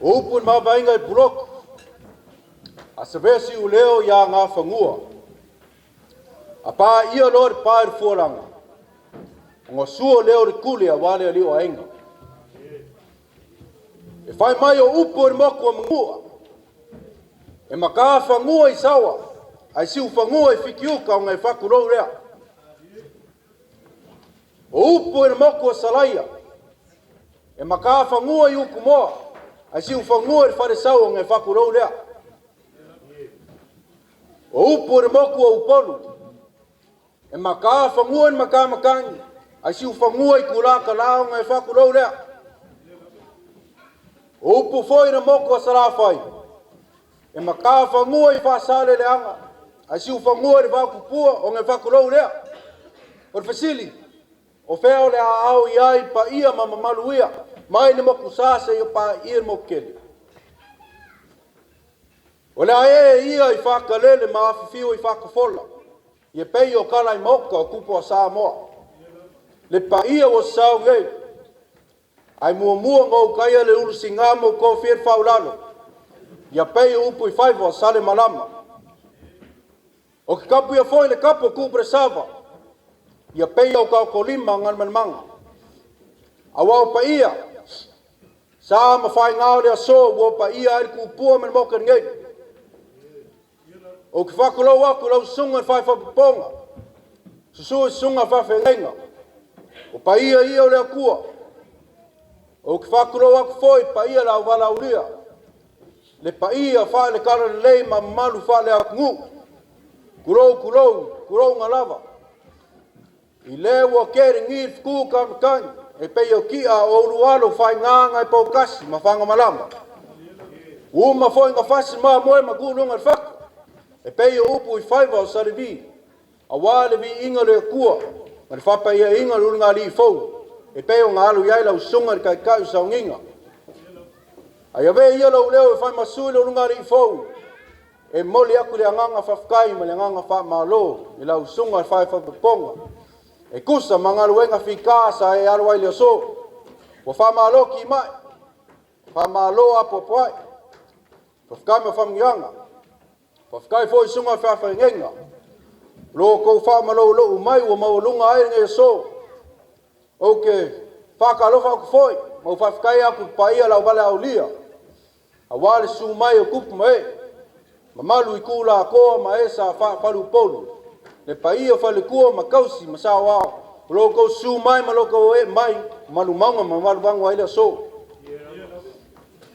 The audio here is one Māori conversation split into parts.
Upun mabainga i puloko. A savesi u leo ia ngā whangua. A pā ia lor pā i fuaranga. Ngā sua leo ri kule a wale a liu a inga. E whai mai o upu i moku a mangua. E maka whangua i sawa. Ai siu whangua i whikiuka o ngai whakurou rea. O upu i moku a salaia. E maka whangua i uku moa. Ai siu whangua i whare sau o ngai whakurou rea. O upu i moku a upolu. E maka whangua i maka makangi. Ai siu whangua i kulaka lao ngai whakurou rea. O upu foi na moku a sarafai. E maka whangua i whasale leanga. Ai siu whangua i whakupua o ngai whakurou rea. O fasili. O wheo le a au i ai pa ia ma mamalu ia. Mai ni moku sase i pa ia moku kele. O le ae ia i whakalele ma awhiwhiu i whakafola. Ia pei o kala i moka o kupo a Samoa. Le pa ia o sau ngei. Ai mua ngau kaia le ulu singamo ko whir whaulalo. Ia pei o upu i whaiva o sale malama. O ki kapu ia foi le kapo kubre sava. Ia pei o kau kolima ngan manmanga. Awau pa ia. Sa ma whai ngau lea so wo pa ia ai kupua men moka ngei. O ki whakulau aku lau sunga whai whapuponga. Susu i sunga whawhengenga. O pa ia o lea kua. O ki whakulau aku foi pa ia lau wala uria. Le pa ia whai le kara lei ma malu whai le aku ngu. Kurou ngalawa. I le ua kere ngir fuku kamikani. E pei o kia o urualo whai nganga i paukasi ma whanga malama. Uma foi ngā whasi maa moe ma gulunga i whaku. E pei o upu i whaiva o saribi. A wale vi inga lea kua. Ma ni whapa ia inga lurunga li fau. E pei o ngā alu iaila usunga i kai usau nginga. A ia vei ia lau leo e whai masui lurunga li fau. E moli aku lea nganga whafkai ma lea nganga wha malo. I lau usunga i whai whapaponga. E kusa mangalu wenga fikasa e alu ai lea so. Wa wha malo ki mai. Wha malo apo poai. Whafkai ma whamngianga. Whafkai fo i sunga whawhengenga. Lo kou wha malo lo umai wa maulunga ai nge so. Oke, whakalofa aku foi. Mau whafkai aku paia lau vale au lia. A wale su mai o kupu mai. Ma malu i kula a koa ma esa whalu polu. Le paia whale kua ma kausi ma sao au. Lo kou su mai ma lo kou e mai. Malu maunga ma malu bangu aile so.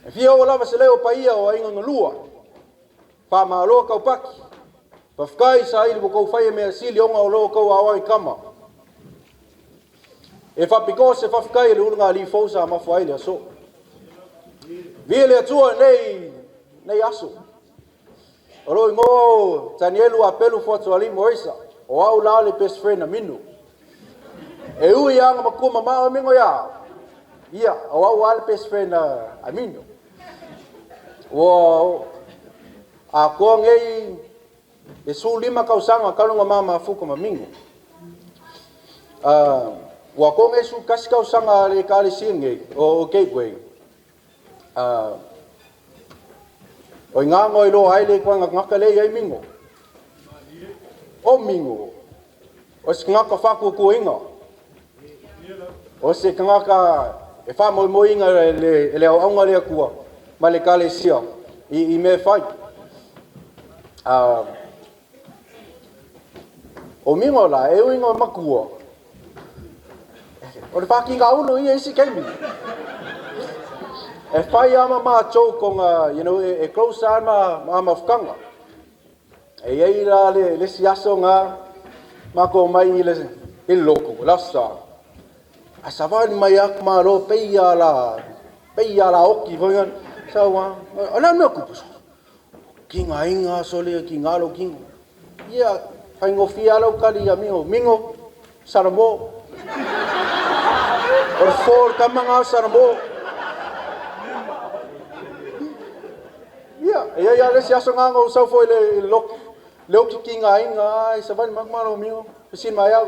E fia o lava se leo paia o ainga ngalua. Wha ma loa kau paki. Whafkai sa ili kou whaia mea sili onga o loa kou awai kama. E whapiko se whafkai le urunga li fausa ma whaile a so. Vile atua nei aso. O roi ngō Tanielu a pelu whatu ali moisa. O au la le best friend a minu. E ui anga makua mamao mingo ia. Ia, o au ale best friend a minu. O a koa ngei e su lima kausanga kalunga mama fuka mamingo. Wa ko ngei su kasi kausanga le kale singe o gateway. O ngā ngoi lo haile kwa ngaka le ai mingo. O mingo. O se ngaka whaku ko inga. O se ngaka e wha moi inga le au aunga lea kua. Ma le kale sia. I me whai. O mingo la e uinga makua. O le whaki ngā unu i esi keimi. E whai ama maa tau ko ngā, e close ama mawhukanga. E ei la le siaso ngā, mako mai i le loko, lasa. A savani mai aku maa ro peia la oki, whangan, sa wā, ana mea kupas. Ki ngā inga sole, ki ngā lo kingo. Ia, whai ngofia lau kali a mingo, saramo. O for kamanga saramo. Ia le siaso ngā ngau sau foi le loki ki ngā inga, ai savani makmaro mingo, pesin mai au.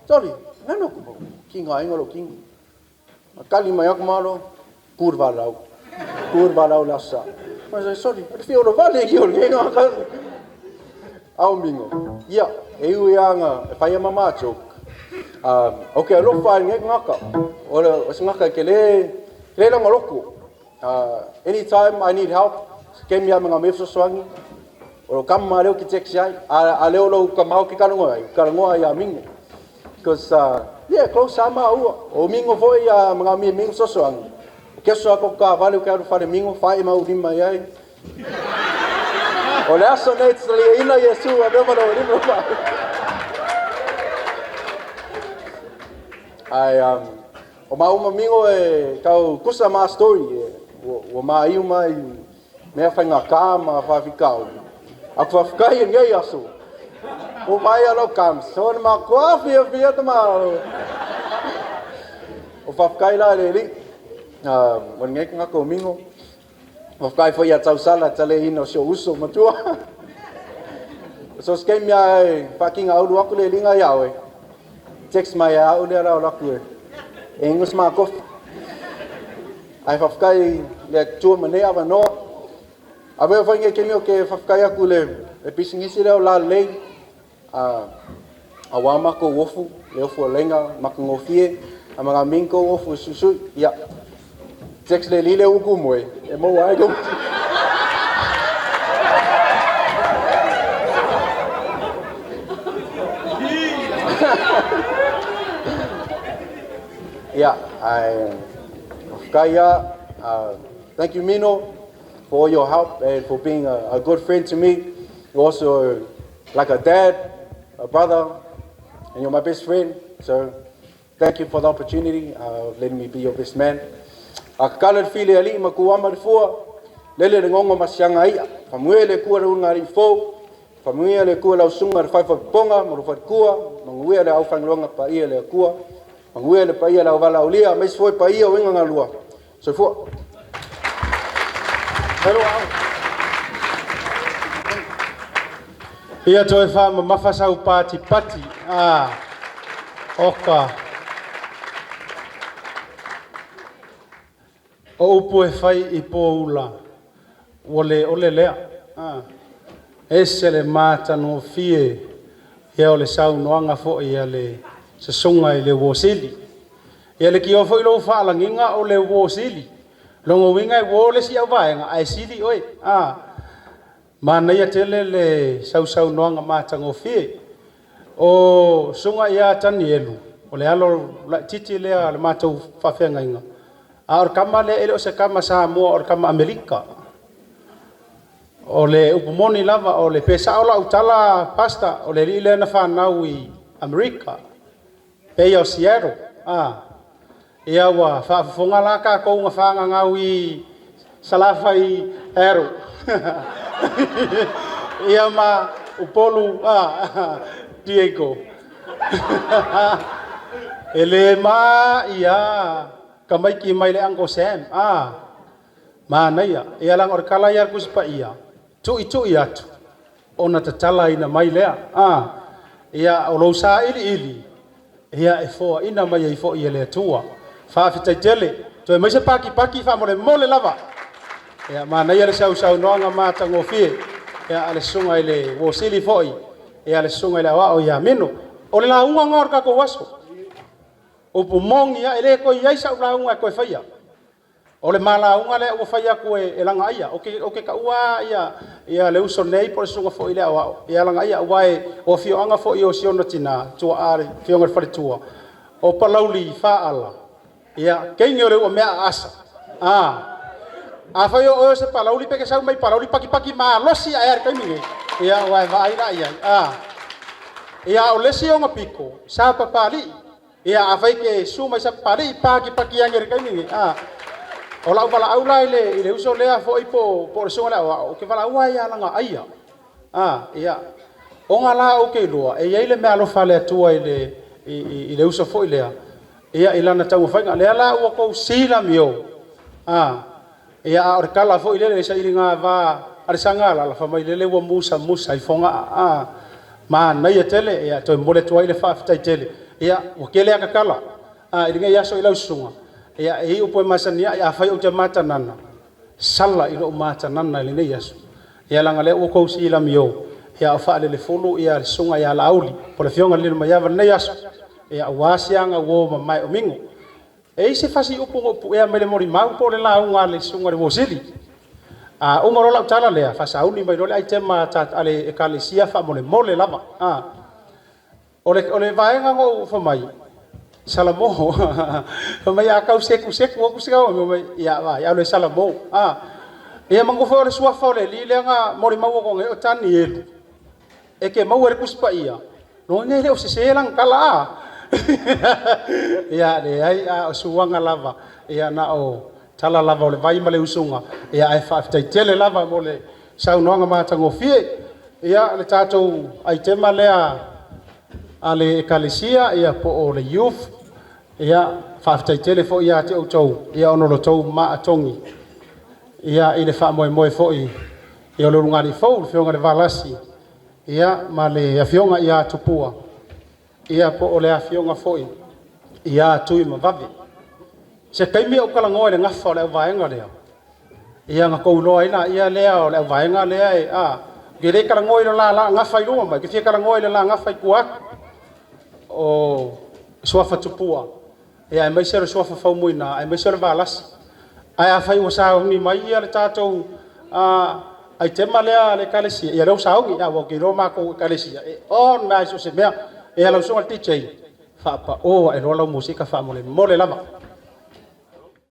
Sorry, nano kupo, ki ngā inga lo kingo. Kali mai aku malo, kurva lau. kur balau lasa mas sorry fio no vale ki o ngenga ka au mingo ia e u yanga fai mama chok okay lo fa ngaka o ngaka ke le la ngoloko anytime I need help kem ya mga mefso swangi o kam ma leo ki tek sai a leo lo ka mau ki karangoa ya mingo because yeah close sama o mingo foi ya mga mingo so swangi ke so ko ka vale ka fa mingo fai mau di mai ai o le aso nei tsali ina yesu a be malo ni mo pa ai o mau mingo e kau kusa ma story o mai mai me fa nga kama fa fikau aku fa fikai ngai aso o mai alo kam so ma kwa fia tama o fa fikai la le mon ngek ngako mingo o fikai foi a tau sala tale ino so uso matua so skem ya fucking au lu aku le linga yawe text mai au le ra la ku engus ma ko ai fa fikai le tu mane ava no ave fa nge kemio ke fa fikai aku le e pisingisi le la le a wama ko wofu le wofu lenga makungofie amanga minko wofu susu ya text le lile uku moe e mo ai go yeah thank you Mino for all your help and for being a good friend to me. You're also like a dad, a brother, and you're my best friend. So thank you for the opportunity of letting me be your best man. Akalan fili ali makuama rifua lele ngongo masianga ia famuele kua runga rifo famuele kua la usunga rifaifa ponga morufat kua manguele au fanglonga pa ia le kua manguele pa ia la vala ulia mais foi pa ia wenga ngalua so fo hello ia toi fa mafasa upati pati oka o upu e fai I po ula ole lea ese le mata no fie ia ole sau noanga fo ia le se songa I le wosili ia le ki o fo ilo fa langinga o le wosili longo winga wo le si avaenga ai sili oi mana ia tele le sau noanga mata no fie o songa ia tani elu ole alo titi le ale mata fa fenga inga or kama le ele o se kama Samoa or kama Amerika o le upumoni lava o le pesa ola utala pasta o le rile na whanau I Amerika pe o Seattle ia wa whaafonga la ka kou nga whanga ngau I salafa I Ero ia ma upolu Diego ele ma ia kamai ki mai le Uncle Sam mana ia lang or kala ia kus pa ia tu ia tu ona tatala ina mai lea ia o lo sa ili ia e fo ina mai I fo ia le tua fa fita tele to mai se paki fa mole lava ia mana ia le sau no nga mata ngofie ia ale sunga ile wo sili foi ia le sunga ile wa o ia mino o le la unga ngor ka ko waso o pumongi ia ele ko ia sa la unga ko faia o le mala unga le o faia ko e langa ia o ke ka ua ia le uso nei por sunga foi ile wa ia langa ia wai o fio anga foi o siono tina tua are fio ngar fari tua o palauli fa ala ia kenyo le o mea asa fa yo o se palauli pe ke sa mai palauli paki ma losi air kai minge ia wai vai la ia o lesi o ngapiko sa papali ia afai ke suma sa pari paki yang kai minge o la vala aula ile uso le fo ipo por so la o ke vala wa ia langa aia ia o ngala o ke loa e ile me alo fale tua ile uso fo ile ia ilana tau fa le ala o ko sila mio ia or kala fo ile sa ilinga va ar sanga la fa mai le wo musa I fonga ma na ia tele ia to mole tua ile fa ftai tele ia o kele ka kala ilinga ia so ila usunga ia e upo masania ia fa o te mata nana sala ilo mata nana le nei asu ia langa le o ko si la mio ia fa le fulu ia sunga ia lauli po le fionga le mai ava nei asu ia wasianga wo mai o mingo e se fasi upu ia mele mori mau po le la unga le sunga le wosili a o moro la tala le fa sauni mai le ai tema ta ale ekalesia fa mole lava ole vaenga ngo fa mai salamo fa mai akau seku o kusika o mai ya le salamo ia mango fa le sua fa le li le nga mori mau ko nge o tani e ke mau le kuspa ia no nge le o se lang kala ia le ai a suanga lava ia na o tala lava o le vai male usunga ia ai fa tai tele lava mo le sau noanga matango fie ia le tatou ai tema lea ale ekalesia ia po o le youth ia fa tai tele fo ia te o tou ia ono lo tou ma atongi ia ile fa moe fo ia lo ngari fo le fionga le valasi ia ma le afionga ia tupua ia po o le afionga fo ia tui ma vavi se kaimi o kala ngoe le ngafa le vaenga le ia nga ko no ina ia le o le vaenga le ai gere kala ngoe la ngafa i ruma mai ke kala ngoe la ngafa i kuak o soafa tupua ia mai se soafa fa muina ai mai se valas ai a fai o sa ni mai ia le tatou ai tema le kalesia ia lo sa ia wo ke roma ko kalesia on mai so se mea ia lo so al teacher fa pa o e lo musika fa mole lava